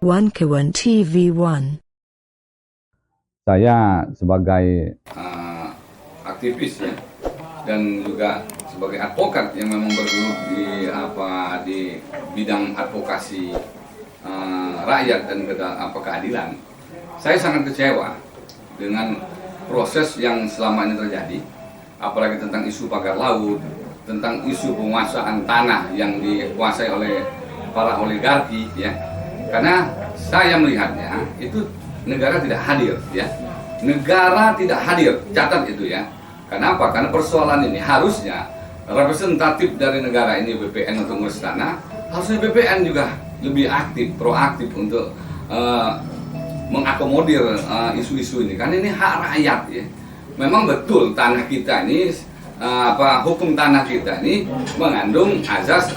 Wankawan TV1. Saya sebagai aktivis ya, dan juga sebagai advokat yang memang bergelut di bidang advokasi rakyat dan keadilan. Saya sangat kecewa dengan proses yang selama ini terjadi, apalagi tentang isu pagar laut, tentang isu penguasaan tanah yang dikuasai oleh para oligarki ya. Karena saya melihatnya itu negara tidak hadir ya. Negara tidak hadir, catat itu ya. Kenapa? Karena persoalan ini harusnya representatif dari negara ini BPN untuk ngurus tanah, harusnya BPN juga lebih aktif, proaktif untuk mengakomodir isu-isu ini. Karena ini hak rakyat ya. Memang betul tanah kita ini hukum tanah kita ini mengandung azas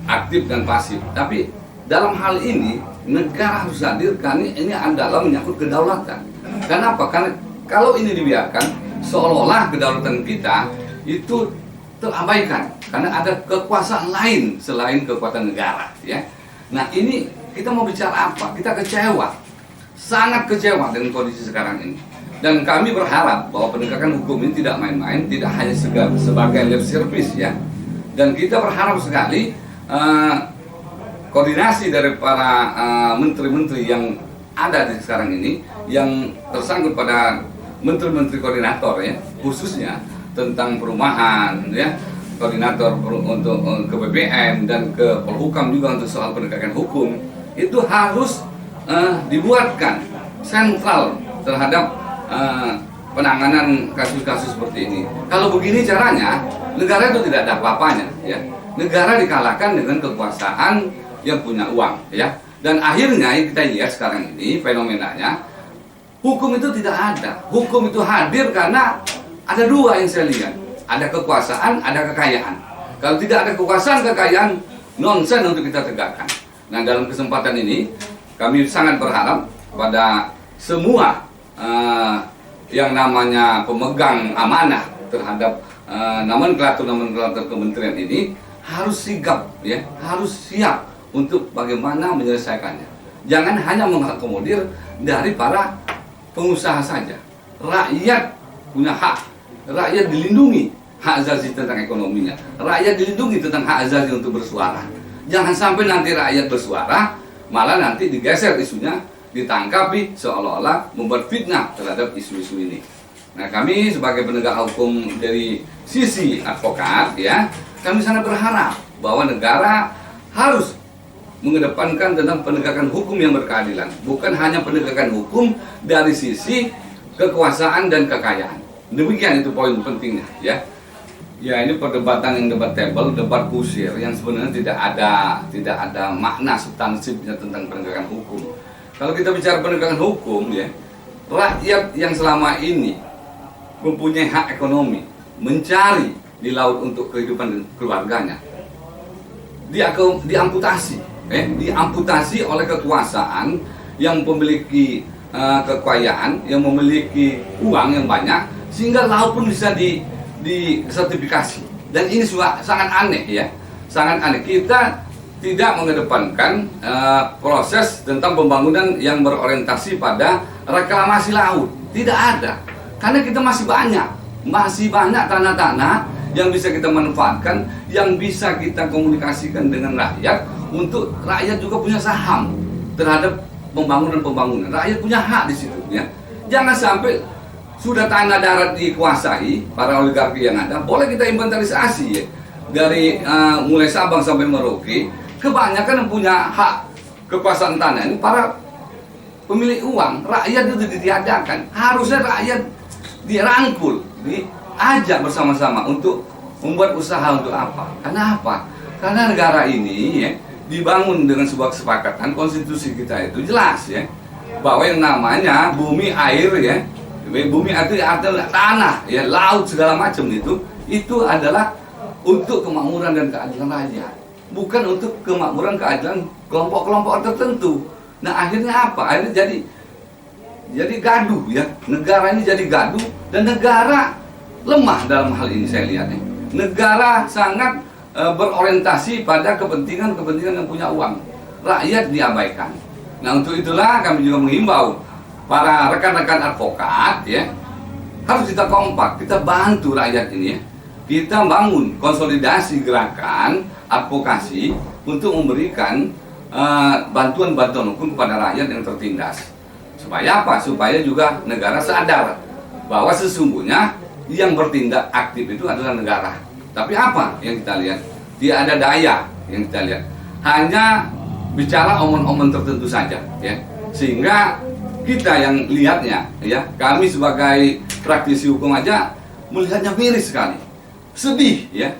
aktif dan pasif. Tapi dalam hal ini negara harus hadir karena ini adalah menyangkut kedaulatan. Kenapa? Karena kalau ini dibiarkan seolah-olah kedaulatan kita itu terabaikan karena ada kekuasaan lain selain kekuatan negara ya. Nah, ini kita mau bicara apa? Kita kecewa. Sangat kecewa dengan kondisi sekarang ini. Dan kami berharap bahwa penegakan hukum ini tidak main-main, tidak hanya sebagai lip service ya. Dan kita berharap sekali koordinasi dari para menteri-menteri yang ada di sekarang ini, yang tersangkut pada menteri-menteri koordinator ya, khususnya tentang perumahan ya, koordinator untuk ke BPN dan ke Polhukam juga untuk soal penegakan hukum, itu harus dibuatkan sentral terhadap penanganan kasus-kasus seperti ini. Kalau begini caranya, negara itu tidak ada apa-apanya ya. Negara dikalahkan dengan kekuasaan yang punya uang ya. Dan akhirnya yang kita lihat sekarang ini fenomenanya, hukum itu tidak ada. Hukum itu hadir karena ada dua yang saya lihat, ada kekuasaan, ada kekayaan. Kalau tidak ada kekuasaan, kekayaan, nonsen untuk kita tegakkan. Nah, dalam kesempatan ini kami sangat berharap pada semua yang namanya pemegang amanah terhadap nomenklatur kementerian ini harus sigap ya, harus siap untuk bagaimana menyelesaikannya. Jangan hanya mengakomodir dari para pengusaha saja. Rakyat punya hak, rakyat dilindungi hak asasi tentang ekonominya, rakyat dilindungi tentang hak asasi untuk bersuara. Jangan sampai nanti rakyat bersuara, malah nanti digeser isunya, ditangkapi seolah-olah membuat fitnah terhadap isu-isu ini. Nah, kami sebagai penegak hukum dari sisi advokat ya, kami sangat berharap bahwa negara harus mengedepankan tentang penegakan hukum yang berkeadilan, bukan hanya penegakan hukum dari sisi kekuasaan dan kekayaan. Demikian itu poin pentingnya ya. Ya, ini perdebatan yang debatable, debat kusir yang sebenarnya tidak ada makna substansifnya tentang penegakan hukum. Kalau kita bicara penegakan hukum ya, rakyat yang selama ini mempunyai hak ekonomi, mencari di laut untuk kehidupan keluarganya, diamputasi oleh kekuasaan yang memiliki kekayaan, yang memiliki uang yang banyak, sehingga laut pun bisa disertifikasi. Dan ini sangat aneh ya, sangat aneh. Kita tidak mengedepankan proses tentang pembangunan yang berorientasi pada reklamasi laut. Tidak ada, karena kita masih banyak tanah-tanah yang bisa kita manfaatkan, yang bisa kita komunikasikan dengan rakyat, untuk rakyat juga punya saham terhadap pembangunan. Rakyat punya hak di situ ya. Jangan sampai sudah tanah darat dikuasai para oligarki yang ada, boleh kita inventarisasi ya. Dari mulai Sabang sampai Merauke, kebanyakan yang punya hak kekuasaan tanah ini para pemilik uang. Rakyat itu ditiadakan. Harusnya rakyat dirangkul, diajak bersama-sama untuk membuat usaha untuk apa? Karena apa? Karena negara ini ya, dibangun dengan sebuah kesepakatan. Konstitusi kita itu jelas ya, bahwa yang namanya bumi, air ya, bumi itu adalah tanah ya, laut segala macam itu adalah untuk kemakmuran dan keadilan rakyat, bukan untuk kemakmuran keadilan kelompok-kelompok tertentu. Nah, akhirnya apa? Akhirnya jadi gaduh ya. Negara ini jadi gaduh, dan negara lemah dalam hal ini saya lihatnya. Negara sangat berorientasi pada kepentingan yang punya uang. Rakyat diabaikan. Nah, untuk itulah kami juga menghimbau para rekan-rekan advokat ya, harus kita kompak, kita bantu rakyat ini ya. Kita bangun konsolidasi gerakan advokasi untuk memberikan bantuan-bantuan hukum kepada rakyat yang tertindas. Supaya apa? Supaya juga negara sadar bahwa sesungguhnya yang bertindak aktif itu adalah negara. Tapi apa yang kita lihat? Tidak ada daya yang kita lihat. Hanya bicara omong-omong tertentu saja ya. Sehingga kita yang lihatnya ya, kami sebagai praktisi hukum aja melihatnya miris sekali. Sedih ya.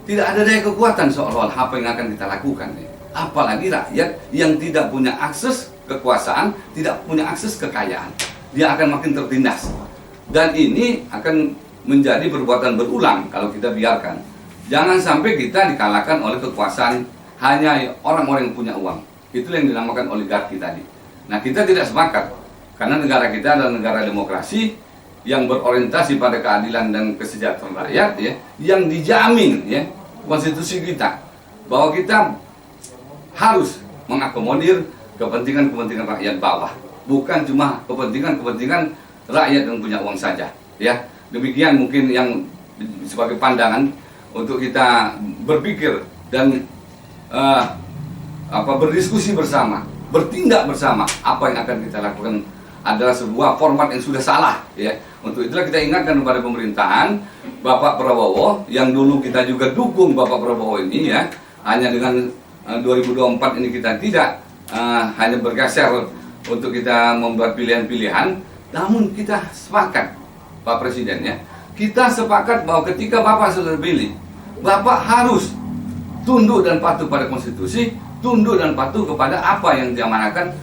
Tidak ada daya kekuatan seolah-olah apa yang akan kita lakukan ya. Apalagi rakyat yang tidak punya akses kekuasaan, tidak punya akses kekayaan. Dia akan makin tertindas. Dan ini akan menjadi perbuatan berulang kalau kita biarkan. Jangan sampai kita dikalahkan oleh kekuasaan hanya orang-orang yang punya uang. Itulah yang dinamakan oligarki tadi. Nah, kita tidak sepakat karena negara kita adalah negara demokrasi yang berorientasi pada keadilan dan kesejahteraan rakyat ya, yang dijamin ya konstitusi kita bahwa kita harus mengakomodir kepentingan-kepentingan rakyat bawah, bukan cuma kepentingan-kepentingan rakyat yang punya uang saja ya. Demikian mungkin yang sebagai pandangan untuk kita berpikir dan berdiskusi bersama, bertindak bersama. Apa yang akan kita lakukan adalah sebuah format yang sudah salah ya. Untuk itulah kita ingatkan kepada pemerintahan Bapak Prabowo yang dulu kita juga dukung Bapak Prabowo ini ya. Hanya dengan 2024 ini kita tidak hanya bergeser untuk kita membuat pilihan-pilihan, namun kita sepakat Pak Presiden ya. Kita sepakat bahwa ketika Bapak sudah terpilih, Bapak harus tunduk dan patuh pada konstitusi, tunduk dan patuh kepada apa yang diamanahkan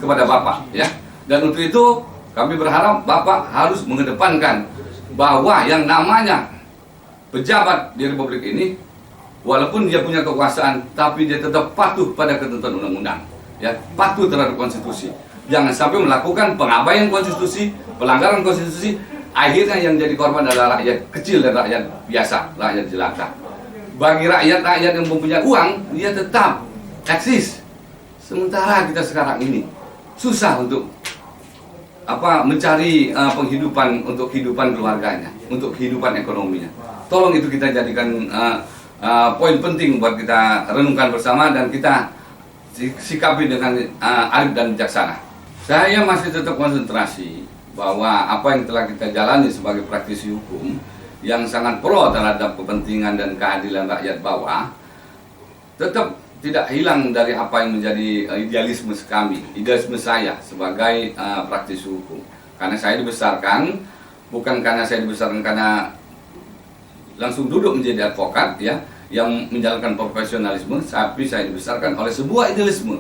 kepada Bapak ya. Dan untuk itu kami berharap Bapak harus mengedepankan bahwa yang namanya pejabat di Republik ini, walaupun dia punya kekuasaan, tapi dia tetap patuh pada ketentuan undang-undang ya, patuh terhadap konstitusi. Jangan sampai melakukan pengabaian konstitusi, pelanggaran konstitusi. Akhirnya yang jadi korban adalah rakyat kecil dan rakyat biasa, rakyat jelata. Bagi rakyat-rakyat yang mempunyai uang, dia tetap eksis. Sementara kita sekarang ini susah untuk mencari penghidupan untuk kehidupan keluarganya, untuk kehidupan ekonominya. Tolong itu kita jadikan poin penting buat kita renungkan bersama dan kita sikapi dengan arif dan bijaksana. Saya masih tetap konsentrasi bahwa apa yang telah kita jalani sebagai praktisi hukum yang sangat pro terhadap kepentingan dan keadilan rakyat bawah tetap tidak hilang dari apa yang menjadi idealisme kami, idealisme saya sebagai praktisi hukum. Karena saya dibesarkan, bukan karena saya dibesarkan karena langsung duduk menjadi advokat ya, yang menjalankan profesionalisme, tapi saya dibesarkan oleh sebuah idealisme.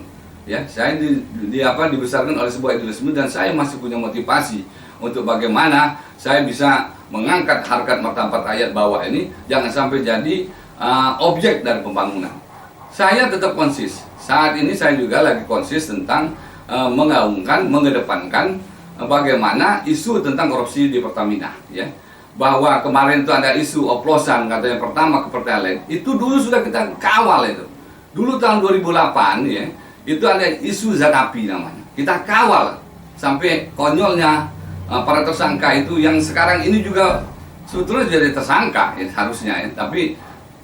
Ya, saya dibesarkan oleh sebuah idealisme dan saya masih punya motivasi untuk bagaimana saya bisa mengangkat harkat martabat rakyat bawah ini jangan sampai jadi objek dari pembangunan. Saya tetap konsis. Saat ini saya juga lagi konsis tentang mengaungkan, mengedepankan bagaimana isu tentang korupsi di Pertamina ya. Bahwa kemarin itu ada isu oplosan katanya pertama ke Pertalite, itu dulu sudah kita kawal itu. Dulu tahun 2008 ya, itu ada isu zat api namanya. Kita kawal sampai konyolnya para tersangka itu yang sekarang ini juga sebetulnya jadi tersangka ya, harusnya ya, tapi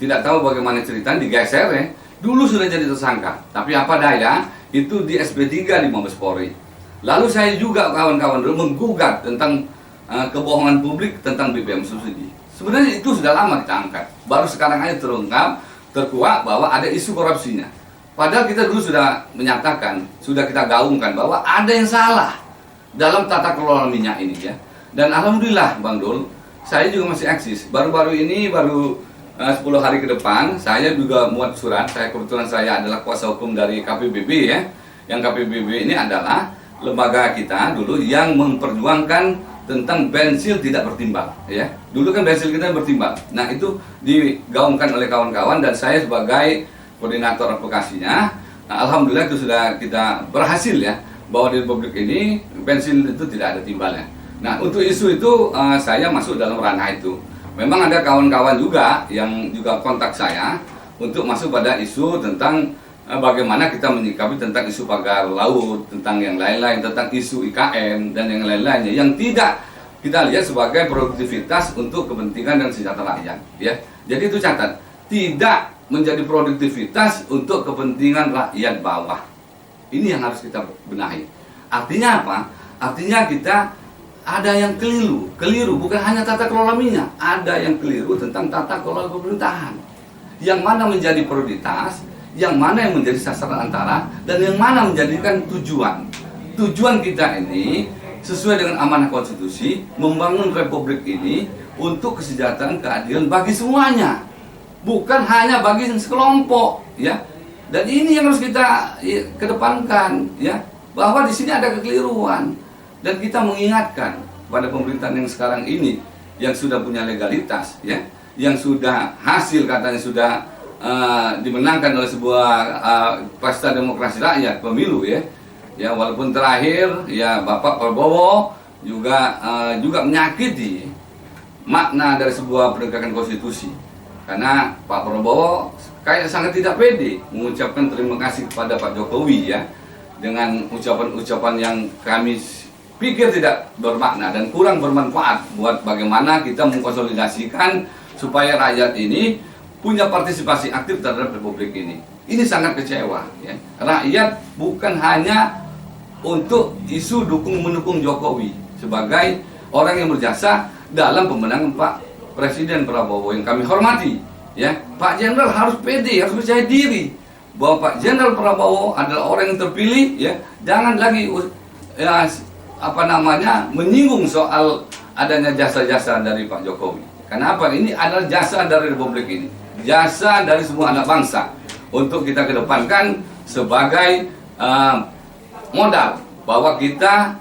tidak tahu bagaimana ceritanya digeser ya. Dulu sudah jadi tersangka, tapi apa daya itu di SP3 di Mabes Polri. Lalu saya juga kawan-kawan dulu menggugat tentang kebohongan publik tentang BBM subsidi. Sebenarnya itu sudah lama kita angkat, baru sekarang aja terungkap, terkuak bahwa ada isu korupsinya. Padahal kita dulu sudah menyatakan, sudah kita gaungkan bahwa ada yang salah dalam tata kelola minyak ini ya. Dan alhamdulillah Bang Dul, saya juga masih eksis. Baru-baru ini, baru 10 hari ke depan, saya juga muat surat. Kebetulan saya adalah kuasa hukum dari KPBB ya. Yang KPBB ini adalah lembaga kita dulu yang memperjuangkan tentang bensil tidak bertimbal ya. Dulu kan bensil kita bertimbal. Nah, itu digaungkan oleh kawan-kawan dan saya sebagai koordinator advokasinya. Nah, alhamdulillah itu sudah kita berhasil ya, bahwa di Republik ini bensin itu tidak ada timbalnya. Nah, untuk isu itu saya masuk dalam ranah itu. Memang ada kawan-kawan juga yang juga kontak saya untuk masuk pada isu tentang bagaimana kita menyikapi tentang isu pagar laut, tentang yang lain-lain, tentang isu IKN dan yang lain-lainnya yang tidak kita lihat sebagai produktivitas untuk kepentingan dan sejahtera rakyat, ya. Jadi itu catat, tidak menjadi produktivitas untuk kepentingan rakyat bawah. Ini yang harus kita benahi. Artinya apa? Artinya kita ada yang keliru bukan hanya tata kelola minyak, ada yang keliru tentang tata kelola pemerintahan. Yang mana menjadi prioritas, yang mana yang menjadi sasaran antara, dan yang mana menjadikan tujuan. Tujuan kita ini sesuai dengan amanah konstitusi, membangun republik ini untuk kesejahteraan keadilan bagi semuanya, bukan hanya bagi sekelompok, ya. Dan ini yang harus kita kedepankan, ya, bahwa di sini ada kekeliruan. Dan kita mengingatkan pada pemerintahan yang sekarang ini yang sudah punya legalitas, ya, yang sudah hasil katanya sudah dimenangkan oleh sebuah pesta demokrasi rakyat, pemilu, ya. Ya, walaupun terakhir ya Bapak Prabowo juga menyakiti makna dari sebuah penegakan konstitusi. Karena Pak Prabowo kayak sangat tidak pede mengucapkan terima kasih kepada Pak Jokowi, ya, dengan ucapan-ucapan yang kami pikir tidak bermakna dan kurang bermanfaat buat bagaimana kita mengkonsolidasikan supaya rakyat ini punya partisipasi aktif terhadap republik ini. Ini sangat kecewa, ya. Rakyat bukan hanya untuk isu mendukung Jokowi sebagai orang yang berjasa dalam pemenangan Pak Presiden Prabowo yang kami hormati, ya. Pak Jenderal harus pede, harus percaya diri bahwa Pak Jenderal Prabowo adalah orang yang terpilih, ya. Jangan lagi menyinggung soal adanya jasa-jasa dari Pak Jokowi. Kenapa? Ini adalah jasa dari republik ini, jasa dari semua anak bangsa untuk kita kedepankan sebagai modal bahwa kita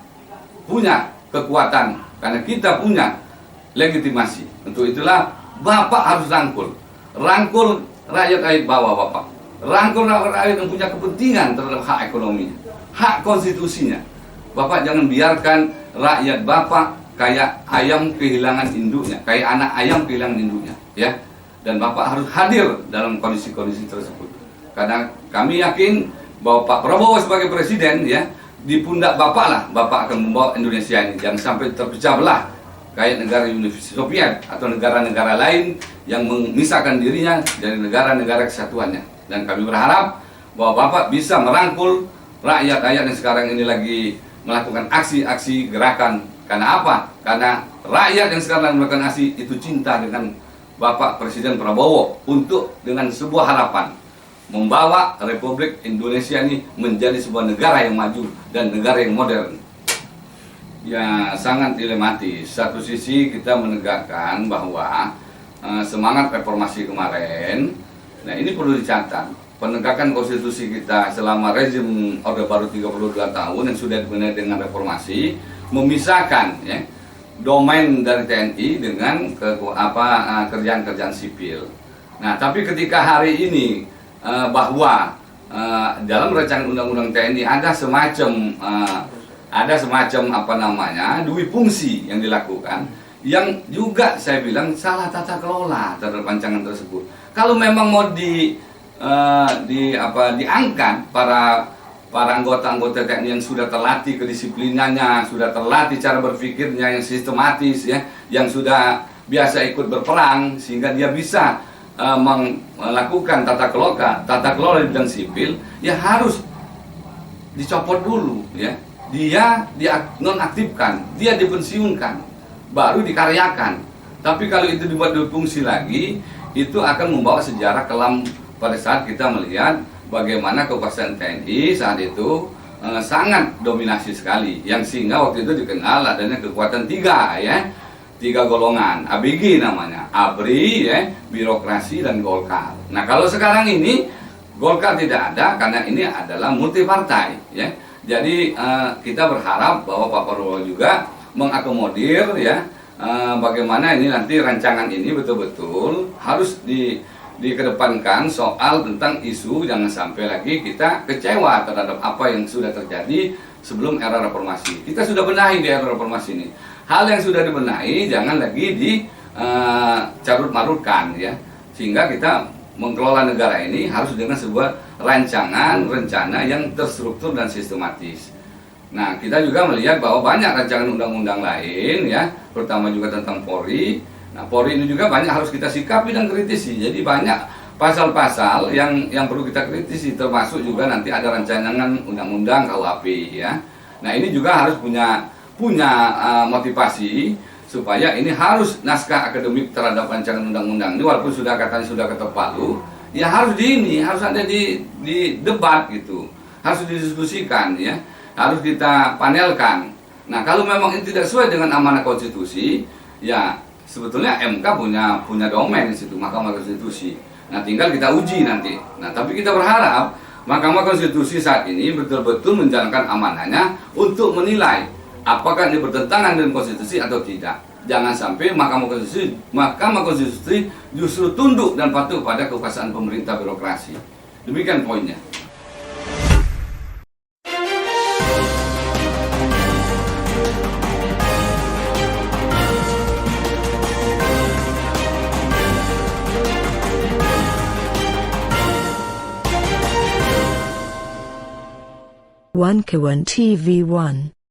punya kekuatan karena kita punya legitimasi. Untuk itulah Bapak harus rangkul rakyat bawah Bapak, rangkul rakyat yang punya kepentingan terhadap hak ekonominya, hak konstitusinya. Bapak jangan biarkan rakyat Bapak kayak ayam kehilangan induknya, kayak anak ayam kehilangan induknya, ya. Dan Bapak harus hadir dalam kondisi-kondisi tersebut. Karena kami yakin bahwa Pak Prabowo sebagai presiden, ya, di pundak Bapak lah Bapak akan membawa Indonesia ini jangan sampai terpecah belah kayak negara Uni Soviet atau negara-negara lain yang memisahkan dirinya dari negara-negara kesatuannya. Dan kami berharap bahwa Bapak bisa merangkul rakyat-rakyat yang sekarang ini lagi melakukan aksi-aksi gerakan. Karena apa? Karena rakyat yang sekarang melakukan aksi itu cinta dengan Bapak Presiden Prabowo untuk dengan sebuah harapan membawa Republik Indonesia ini menjadi sebuah negara yang maju dan negara yang modern. Ya, sangat dilematis. Satu sisi kita menegakkan bahwa semangat reformasi kemarin, nah ini perlu dicatat, penegakan konstitusi kita selama rezim Orde Baru 32 tahun yang sudah dibenahi dengan reformasi memisahkan, ya, domain dari TNI dengan kerjaan-kerjaan sipil. Nah, tapi ketika hari ini bahwa dalam rancangan undang-undang TNI ada semacam dui fungsi yang dilakukan yang juga saya bilang salah tata kelola terhadap rancangan tersebut. Kalau memang mau diangkat para anggota-anggota TNI yang sudah terlatih kedisiplinannya, sudah terlatih cara berpikirnya yang sistematis, ya, yang sudah biasa ikut berperang sehingga dia bisa melakukan tata kelola di bidang sipil, ya harus dicopot dulu, ya. Dia nonaktifkan, dia dipensiunkan, baru dikaryakan. Tapi kalau itu dibuat difungsi lagi, itu akan membawa sejarah kelam pada saat kita melihat bagaimana kekuasaan TNI saat itu sangat dominasi sekali, yang sehingga waktu itu dikenal adanya kekuatan tiga golongan, ABG namanya, ABRI, ya, birokrasi dan Golkar. Nah, kalau sekarang ini Golkar tidak ada karena ini adalah multipartai, ya. Jadi kita berharap bahwa Pak Prabowo juga mengakomodir, ya, bagaimana ini nanti rancangan ini betul-betul harus dikedepankan soal tentang isu jangan sampai lagi kita kecewa terhadap apa yang sudah terjadi sebelum era reformasi. Kita sudah benahi di era reformasi ini. Hal yang sudah dibenahi jangan lagi dicarut-marutkan, ya, sehingga kita mengelola negara ini harus dengan sebuah rancangan, rencana yang terstruktur dan sistematis. Nah, kita juga melihat bahwa banyak rancangan undang-undang lain ya, terutama juga tentang Polri. Nah, Polri ini juga banyak harus kita sikapi dan kritisi. Jadi banyak pasal-pasal yang perlu kita kritisi, termasuk juga nanti ada rancangan undang-undang KUHP ya. Nah, ini juga harus punya motivasi supaya ini harus naskah akademik terhadap rancangan undang-undang ini, walaupun katanya sudah ketok palu, ya harus harus ada di debat gitu, harus didiskusikan ya, harus kita panelkan. Nah, kalau memang ini tidak sesuai dengan amanah konstitusi, ya sebetulnya MK punya domain di situ, Mahkamah Konstitusi. Nah, tinggal kita uji nanti. Nah, tapi kita berharap Mahkamah Konstitusi saat ini betul-betul menjalankan amanahnya untuk menilai apakah ini bertentangan dengan konstitusi atau tidak. Jangan sampai Mahkamah Konstitusi justru tunduk dan patuh pada kekuasaan pemerintah birokrasi. Demikian poinnya. One Kawan TV 1